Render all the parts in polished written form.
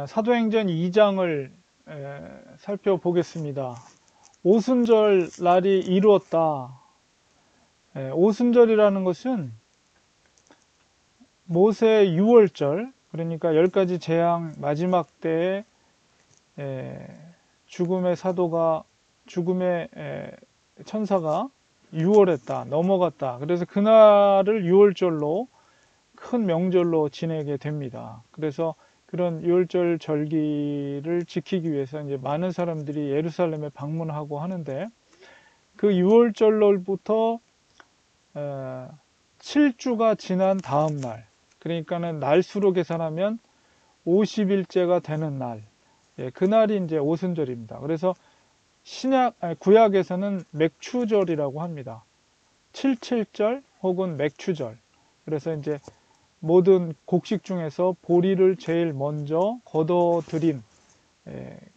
사도행전 2장을 살펴보겠습니다. 오순절 날이 이루었다. 오순절이라는 것은 모세의 6월절, 그러니까 10가지 재앙 마지막 때에 죽음의 천사가 6월했다, 넘어갔다. 그래서 그날을 6월절로 큰 명절로 지내게 됩니다. 그래서 그런 6월절 절기를 지키기 위해서 이제 많은 사람들이 예루살렘에 방문하고 하는데, 그 6월절로부터 7주가 지난 다음 날, 그러니까는 날수로 계산하면 50일째가 되는 날, 그날이 이제 오순절입니다. 그래서 구약에서는 맥추절이라고 합니다. 77절 혹은 맥추절. 그래서 이제 모든 곡식 중에서 보리를 제일 먼저 거둬들인,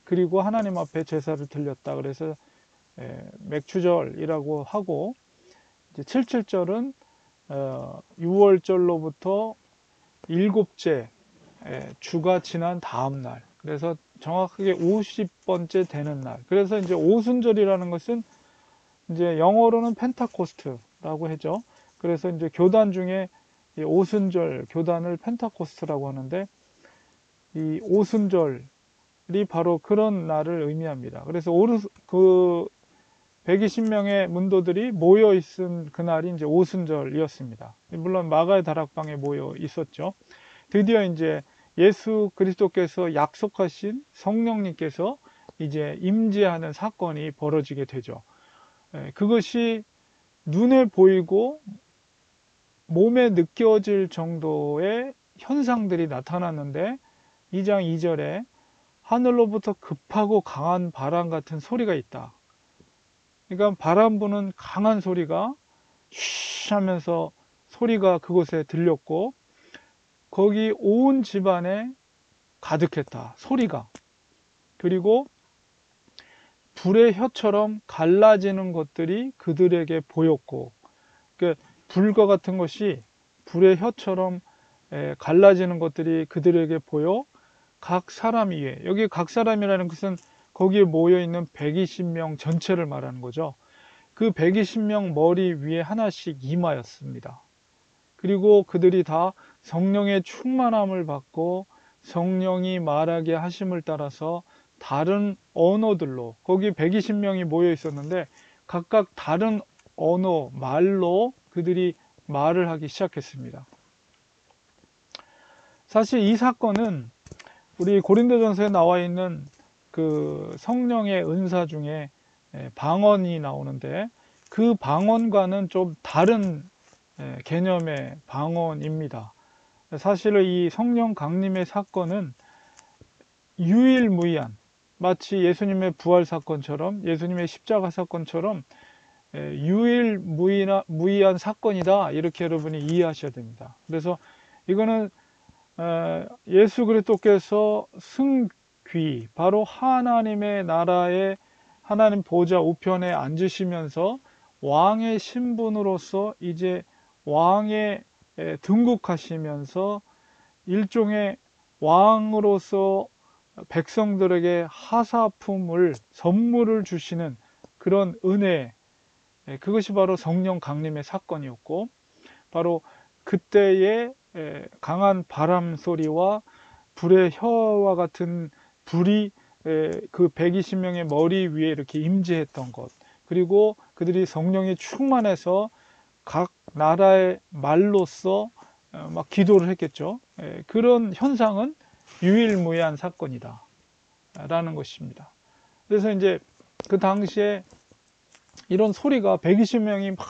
그리고 하나님 앞에 제사를 드렸다. 그래서 맥추절이라고 하고, 이제 77절은 6월절로부터 일곱째 주가 지난 다음 날, 그래서 정확하게 50번째 되는 날. 그래서 이제 오순절이라는 것은 이제 영어로는 펜타코스트라고 하죠. 그래서 이제 교단 중에 이 오순절 교단을 펜타코스트라고 하는데, 이 오순절이 바로 그런 날을 의미합니다. 그래서 그 120명의 문도들이 모여 있은 그날이 이제 오순절이었습니다. 물론 마가의 다락방에 모여 있었죠. 드디어 이제 예수 그리스도께서 약속하신 성령님께서 이제 임재하는 사건이 벌어지게 되죠. 그것이 눈에 보이고 몸에 느껴질 정도의 현상들이 나타났는데, 2장 2절에 하늘로부터 급하고 강한 바람 같은 소리가 있다. 그러니까 바람 부는 강한 소리가 쉬 하면서 소리가 그곳에 들렸고, 거기 온 집안에 가득했다. 소리가. 그리고 불의 혀처럼 갈라지는 것들이 그들에게 보였고, 그러니까 불과 같은 것이 불의 혀처럼 갈라지는 것들이 그들에게 보여 각 사람 위에, 여기 각 사람이라는 것은 거기에 모여있는 120명 전체를 말하는 거죠. 그 120명 머리 위에 하나씩 임하였습니다. 그리고 그들이 다 성령의 충만함을 받고 성령이 말하게 하심을 따라서 다른 언어들로, 거기 120명이 모여 있었는데 각각 다른 언어, 말로 그들이 말을 하기 시작했습니다. 사실 이 사건은 우리 고린도전서에 나와 있는 그 성령의 은사 중에 방언이 나오는데, 그 방언과는 좀 다른 개념의 방언입니다. 사실 이 성령 강림의 사건은 유일무이한, 마치 예수님의 부활 사건처럼, 예수님의 십자가 사건처럼 유일무이한 사건이다, 이렇게 여러분이 이해하셔야 됩니다. 그래서 이거는 예수 그리스도께서 승귀, 바로 하나님의 나라에 하나님 보좌 우편에 앉으시면서 왕의 신분으로서 이제 왕에 등극하시면서 일종의 왕으로서 백성들에게 하사품을, 선물을 주시는 그런 은혜, 그것이 바로 성령 강림의 사건이었고, 바로 그때의 강한 바람 소리와 불의 혀와 같은 불이 그 120명의 머리 위에 이렇게 임재했던 것, 그리고 그들이 성령이 충만해서 각 나라의 말로써 막 기도를 했겠죠. 그런 현상은 유일무이한 사건이다 라는 것입니다. 그래서 이제 그 당시에 이런 소리가 120명이 막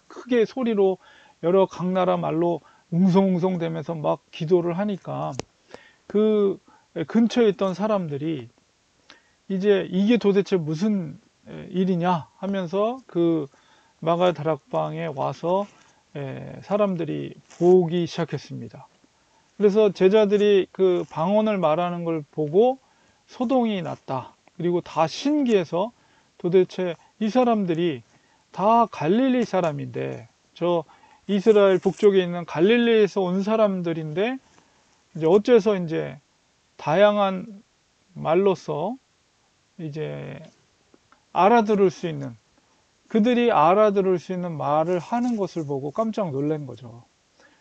크게 소리로 여러 각 나라 말로 웅성웅성 되면서 막 기도를 하니까, 그 근처에 있던 사람들이 이제 이게 도대체 무슨 일이냐 하면서 그 마가 다락방에 와서 사람들이 보기 시작했습니다. 그래서 제자들이 그 방언을 말하는 걸 보고 소동이 났다. 그리고 다 신기해서, 도대체 이 사람들이 다 갈릴리 사람인데, 저 이스라엘 북쪽에 있는 갈릴리에서 온 사람들인데 이제 어째서 이제 다양한 말로서 이제 알아들을 수 있는, 그들이 알아들을 수 있는 말을 하는 것을 보고 깜짝 놀란 거죠.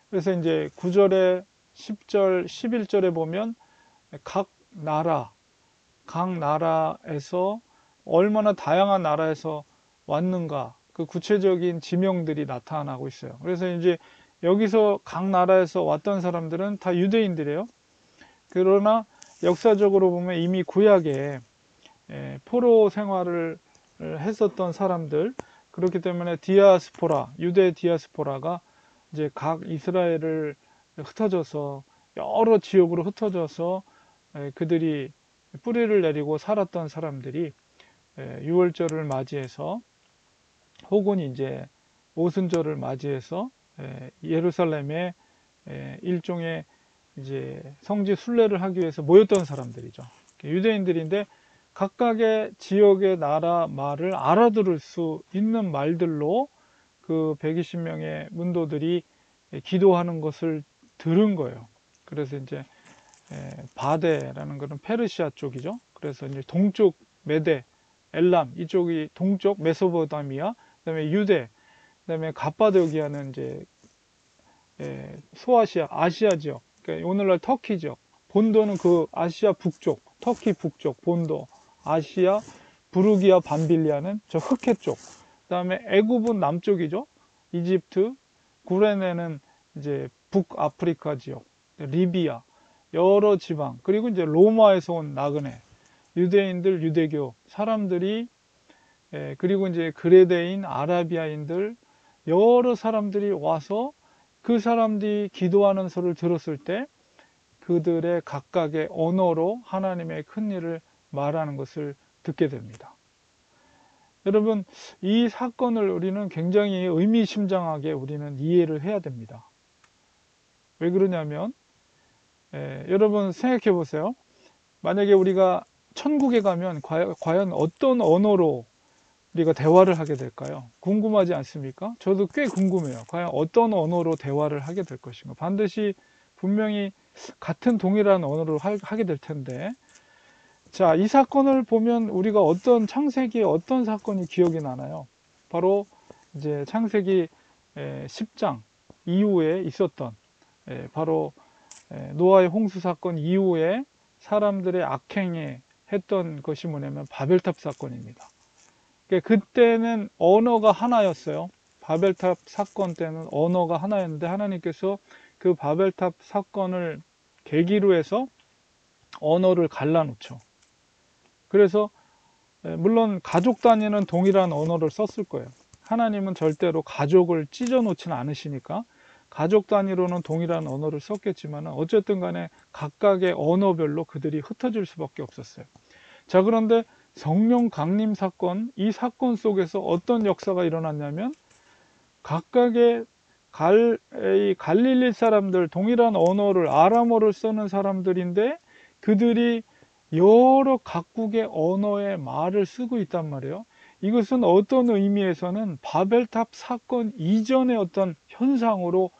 그래서 이제 9절에 10절, 11절에 보면 각 나라에서 얼마나 다양한 나라에서 왔는가, 그 구체적인 지명들이 나타나고 있어요. 그래서 이제 여기서 각 나라에서 왔던 사람들은 다 유대인들이에요. 그러나 역사적으로 보면 이미 구약에 포로 생활을 했었던 사람들, 그렇기 때문에 디아스포라, 유대 디아스포라가 이제 각 이스라엘을 흩어져서 여러 지역으로 흩어져서 그들이 뿌리를 내리고 살았던 사람들이 6월절을 맞이해서 혹은 이제 오순절을 맞이해서 예루살렘에 일종의 이제 성지 순례를 하기 위해서 모였던 사람들이죠. 유대인들인데 각각의 지역의 나라 말을 알아들을 수 있는 말들로 그 120명의 문도들이 기도하는 것을 들은 거예요. 그래서 이제 바데라는 것은 페르시아 쪽이죠. 그래서 이제 동쪽 메데, 엘람 이쪽이 동쪽 메소포타미아, 그다음에 유대, 그다음에 갑바도기아는 이제 소아시아, 아시아 지역, 그러니까 오늘날 터키 지역, 본도는 그 아시아 북쪽, 터키 북쪽 본도, 아시아 부르기아 밤빌리아는 저 흑해 쪽, 그다음에 애굽은 남쪽이죠. 이집트, 구레네는 이제 북아프리카 지역, 리비아, 여러 지방, 그리고 이제 로마에서 온 나그네, 유대인들, 유대교 사람들이, 그리고 이제 그레데인, 아라비아인들, 여러 사람들이 와서 그 사람들이 기도하는 소리를 들었을 때 그들의 각각의 언어로 하나님의 큰 일을 말하는 것을 듣게 됩니다. 여러분, 이 사건을 우리는 굉장히 의미심장하게 우리는 이해를 해야 됩니다. 왜 그러냐면 여러분 생각해 보세요. 만약에 우리가 천국에 가면 과연 어떤 언어로 우리가 대화를 하게 될까요? 궁금하지 않습니까? 저도 꽤 궁금해요. 과연 어떤 언어로 대화를 하게 될 것인가. 반드시 분명히 같은 동일한 언어로 하게 될 텐데, 자, 이 사건을 보면 우리가 어떤 창세기에 어떤 사건이 기억이 나나요? 바로 이제 창세기 10장 이후에 있었던 바로 노아의 홍수 사건 이후에 사람들의 악행에 했던 것이 뭐냐면 바벨탑 사건입니다. 그때는 언어가 하나였어요. 바벨탑 사건 때는 언어가 하나였는데 하나님께서 그 바벨탑 사건을 계기로 해서 언어를 갈라놓죠. 그래서 물론 가족 단위는 동일한 언어를 썼을 거예요. 하나님은 절대로 가족을 찢어놓지는 않으시니까 가족 단위로는 동일한 언어를 썼겠지만 어쨌든 간에 각각의 언어별로 그들이 흩어질 수밖에 없었어요. 자, 그런데 성령 강림 사건, 이 사건 속에서 어떤 역사가 일어났냐면 각각의 갈릴리 사람들, 동일한 언어를 아람어를 쓰는 사람들인데 그들이 여러 각국의 언어의 말을 쓰고 있단 말이에요. 이것은 어떤 의미에서는 바벨탑 사건 이전의 어떤 현상으로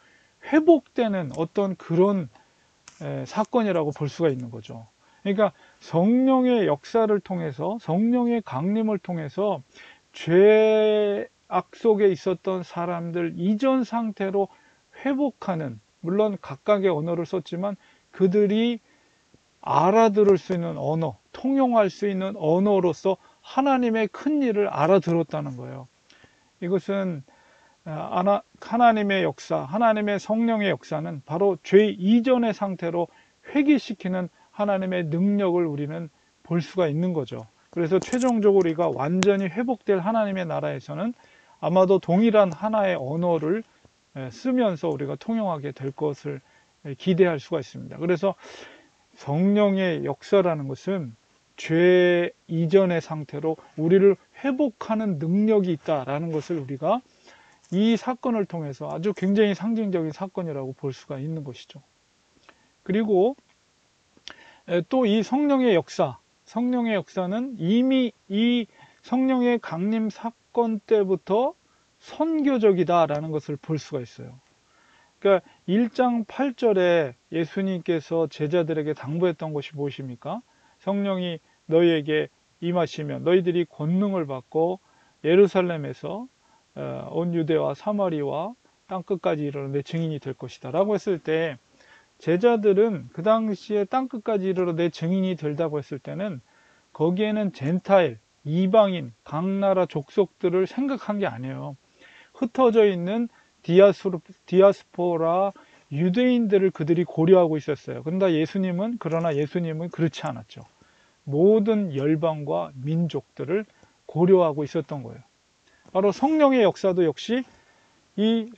회복되는 어떤 그런 사건이라고 볼 수가 있는 거죠. 그러니까 성령의 역사를 통해서, 성령의 강림을 통해서 죄악 속에 있었던 사람들 이전 상태로 회복하는, 물론 각각의 언어를 썼지만 그들이 알아들을 수 있는 언어, 통용할 수 있는 언어로서 하나님의 큰 일을 알아들었다는 거예요. 이것은 하나님의 역사, 하나님의 성령의 역사는 바로 죄 이전의 상태로 회귀시키는 하나님의 능력을 우리는 볼 수가 있는 거죠. 그래서 최종적으로 우리가 완전히 회복될 하나님의 나라에서는 아마도 동일한 하나의 언어를 쓰면서 우리가 통용하게 될 것을 기대할 수가 있습니다. 그래서 성령의 역사라는 것은 죄 이전의 상태로 우리를 회복하는 능력이 있다라는 것을 우리가 이 사건을 통해서 아주 굉장히 상징적인 사건이라고 볼 수가 있는 것이죠. 그리고 또 이 성령의 역사는 이미 이 성령의 강림 사건 때부터 선교적이다라는 것을 볼 수가 있어요. 그러니까 1장 8절에 예수님께서 제자들에게 당부했던 것이 무엇입니까? 성령이 너희에게 임하시면 너희들이 권능을 받고 예루살렘에서 온 유대와 사마리와 땅끝까지 이르러 내 증인이 될 것이다 라고 했을 때, 제자들은 그 당시에 땅끝까지 이르러 내 증인이 된다고 했을 때는 거기에는 젠타일, 이방인, 각 나라 족속들을 생각한 게 아니에요. 흩어져 있는 디아스포라 유대인들을 그들이 고려하고 있었어요. 그러나 예수님은 그렇지 않았죠. 모든 열방과 민족들을 고려하고 있었던 거예요. 바로 성령의 역사도 역시 이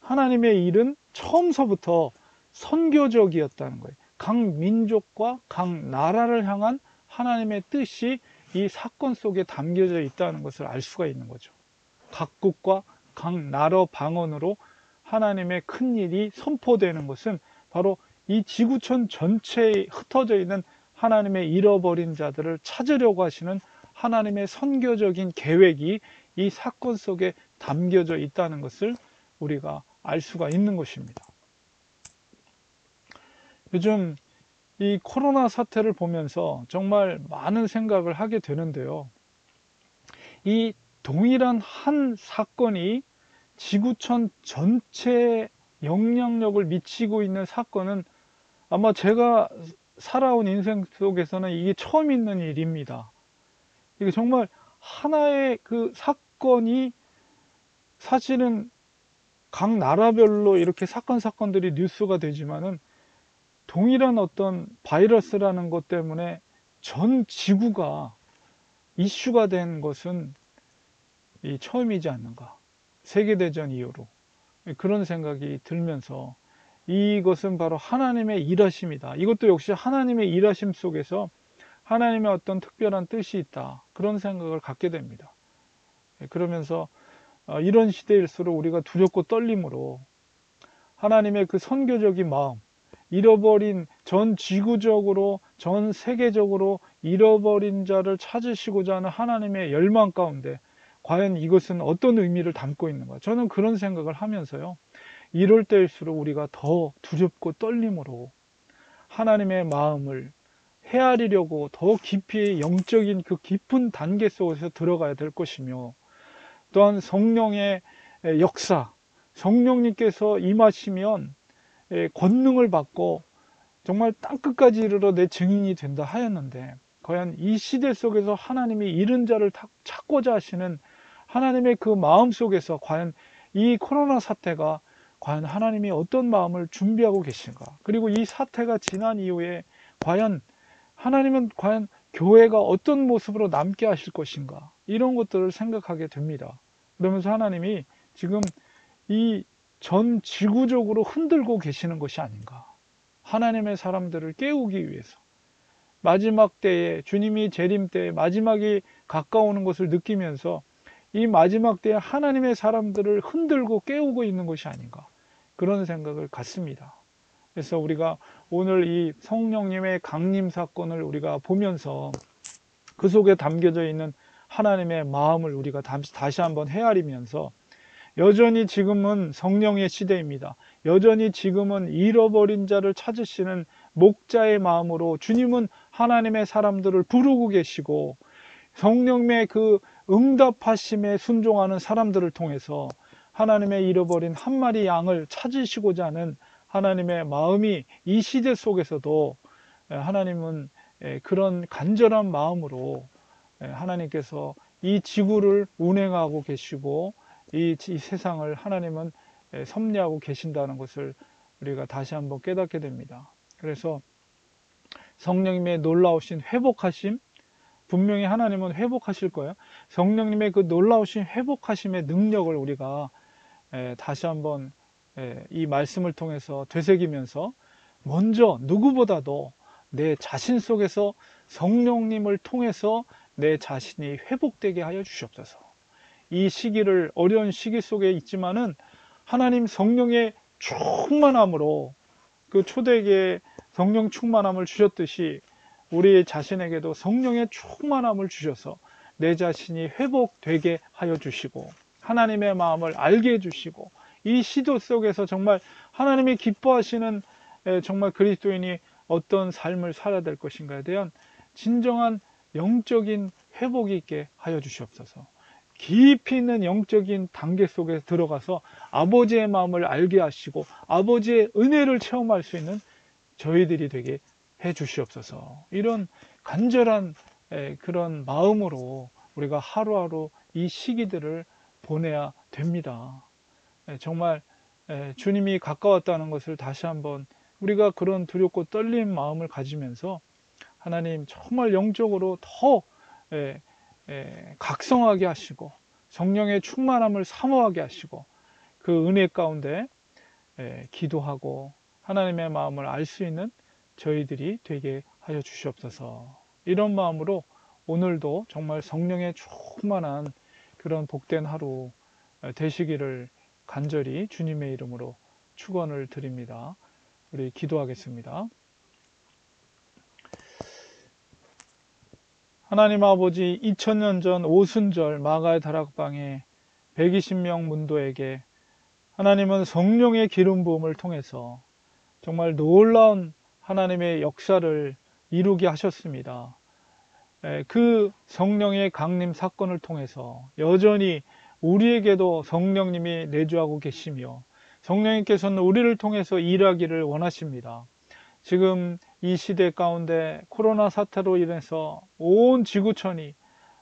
하나님의 일은 처음서부터 선교적이었다는 거예요. 각 민족과 각 나라를 향한 하나님의 뜻이 이 사건 속에 담겨져 있다는 것을 알 수가 있는 거죠. 각국과 각 나라 방언으로 하나님의 큰 일이 선포되는 것은 바로 이 지구촌 전체에 흩어져 있는 하나님의 잃어버린 자들을 찾으려고 하시는 하나님의 선교적인 계획이 이 사건 속에 담겨져 있다는 것을 우리가 알 수가 있는 것입니다. 요즘 이 코로나 사태를 보면서 정말 많은 생각을 하게 되는데요. 이 동일한 한 사건이 지구촌 전체에 영향력을 미치고 있는 사건은 아마 제가 살아온 인생 속에서는 이게 처음 있는 일입니다. 이게 정말 하나의 그 사건이 사실은 각 나라별로 이렇게 사건들이 뉴스가 되지만은 동일한 어떤 바이러스라는 것 때문에 전 지구가 이슈가 된 것은 이 처음이지 않는가. 세계대전 이후로. 그런 생각이 들면서 이것은 바로 하나님의 일하심이다. 이것도 역시 하나님의 일하심 속에서 하나님의 어떤 특별한 뜻이 있다. 그런 생각을 갖게 됩니다. 그러면서 이런 시대일수록 우리가 두렵고 떨림으로 하나님의 그 선교적인 마음, 잃어버린 전 지구적으로 전 세계적으로 잃어버린 자를 찾으시고자 하는 하나님의 열망 가운데 과연 이것은 어떤 의미를 담고 있는가, 저는 그런 생각을 하면서요, 이럴 때일수록 우리가 더 두렵고 떨림으로 하나님의 마음을 헤아리려고 더 깊이 영적인 그 깊은 단계 속에서 들어가야 될 것이며, 또한 성령의 역사, 성령님께서 임하시면 권능을 받고 정말 땅끝까지 이르러 내 증인이 된다 하였는데, 과연 이 시대 속에서 하나님이 잃은 자를 찾고자 하시는 하나님의 그 마음 속에서 과연 이 코로나 사태가 과연 하나님이 어떤 마음을 준비하고 계신가, 그리고 이 사태가 지난 이후에 과연 하나님은 과연 교회가 어떤 모습으로 남게 하실 것인가, 이런 것들을 생각하게 됩니다. 그러면서 하나님이 지금 이 전 지구적으로 흔들고 계시는 것이 아닌가, 하나님의 사람들을 깨우기 위해서 마지막 때에, 주님이 재림 때에 마지막이 가까우는 것을 느끼면서 이 마지막 때에 하나님의 사람들을 흔들고 깨우고 있는 것이 아닌가, 그런 생각을 갖습니다. 그래서 우리가 오늘 이 성령님의 강림 사건을 우리가 보면서 그 속에 담겨져 있는 하나님의 마음을 우리가 다시 한번 헤아리면서, 여전히 지금은 성령의 시대입니다. 여전히 지금은 잃어버린 자를 찾으시는 목자의 마음으로 주님은 하나님의 사람들을 부르고 계시고, 성령의 그 응답하심에 순종하는 사람들을 통해서 하나님의 잃어버린 한 마리 양을 찾으시고자 하는 하나님의 마음이 이 시대 속에서도 하나님은 그런 간절한 마음으로 하나님께서 이 지구를 운행하고 계시고 이 세상을 하나님은 섭리하고 계신다는 것을 우리가 다시 한번 깨닫게 됩니다. 그래서 성령님의 놀라우신 회복하심, 분명히 하나님은 회복하실 거예요. 성령님의 그 놀라우신 회복하심의 능력을 우리가 다시 한번 이 말씀을 통해서 되새기면서, 먼저 누구보다도 내 자신 속에서 성령님을 통해서 내 자신이 회복되게 하여 주시옵소서. 이 시기를, 어려운 시기 속에 있지만은 하나님 성령의 충만함으로, 그 초대기에 성령 충만함을 주셨듯이 우리 자신에게도 성령의 충만함을 주셔서 내 자신이 회복되게 하여 주시고 하나님의 마음을 알게 해주시고 이 시도 속에서 정말 하나님이 기뻐하시는 정말 그리스도인이 어떤 삶을 살아야 될 것인가에 대한 진정한 영적인 회복이 있게 하여 주시옵소서. 깊이 있는 영적인 단계 속에 들어가서 아버지의 마음을 알게 하시고 아버지의 은혜를 체험할 수 있는 저희들이 되게 해 주시옵소서. 이런 간절한 그런 마음으로 우리가 하루하루 이 시기들을 보내야 됩니다. 정말 주님이 가까웠다는 것을 다시 한번 우리가 그런 두렵고 떨린 마음을 가지면서 하나님 정말 영적으로 더 각성하게 하시고 성령의 충만함을 사모하게 하시고 그 은혜 가운데 기도하고 하나님의 마음을 알 수 있는 저희들이 되게 하여 주시옵소서. 이런 마음으로 오늘도 정말 성령의 충만한 그런 복된 하루 되시기를 간절히 주님의 이름으로 축원을 드립니다. 우리 기도하겠습니다. 하나님 아버지, 2000년 전 오순절 마가의 다락방에 120명 문도에게 하나님은 성령의 기름 부음을 통해서 정말 놀라운 하나님의 역사를 이루게 하셨습니다. 그 성령의 강림 사건을 통해서 여전히 우리에게도 성령님이 내주하고 계시며 성령님께서는 우리를 통해서 일하기를 원하십니다. 지금 이 시대 가운데 코로나 사태로 인해서 온 지구촌이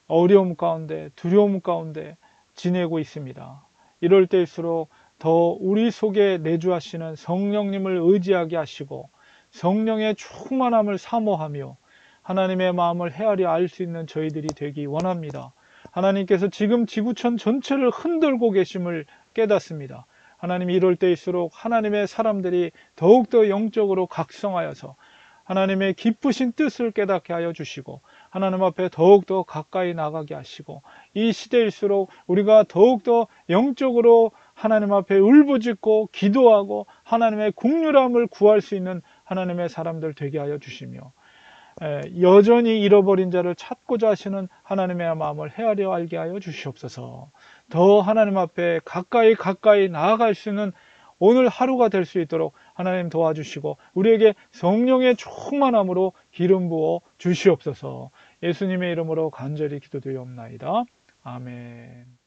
어려움 가운데 두려움 가운데 지내고 있습니다. 이럴 때일수록 더 우리 속에 내주하시는 성령님을 의지하게 하시고 성령의 충만함을 사모하며 하나님의 마음을 헤아려 알 수 있는 저희들이 되기 원합니다. 하나님께서 지금 지구촌 전체를 흔들고 계심을 깨닫습니다. 하나님, 이럴 때일수록 하나님의 사람들이 더욱더 영적으로 각성하여서 하나님의 기쁘신 뜻을 깨닫게 하여 주시고 하나님 앞에 더욱더 가까이 나가게 하시고 이 시대일수록 우리가 더욱더 영적으로 하나님 앞에 울부짖고 기도하고 하나님의 긍휼함을 구할 수 있는 하나님의 사람들 되게 하여 주시며 여전히 잃어버린 자를 찾고자 하시는 하나님의 마음을 헤아려 알게 하여 주시옵소서. 더 하나님 앞에 가까이 나아갈 수 있는 오늘 하루가 될 수 있도록 하나님 도와주시고 우리에게 성령의 충만함으로 기름 부어 주시옵소서. 예수님의 이름으로 간절히 기도드리옵나이다. 아멘.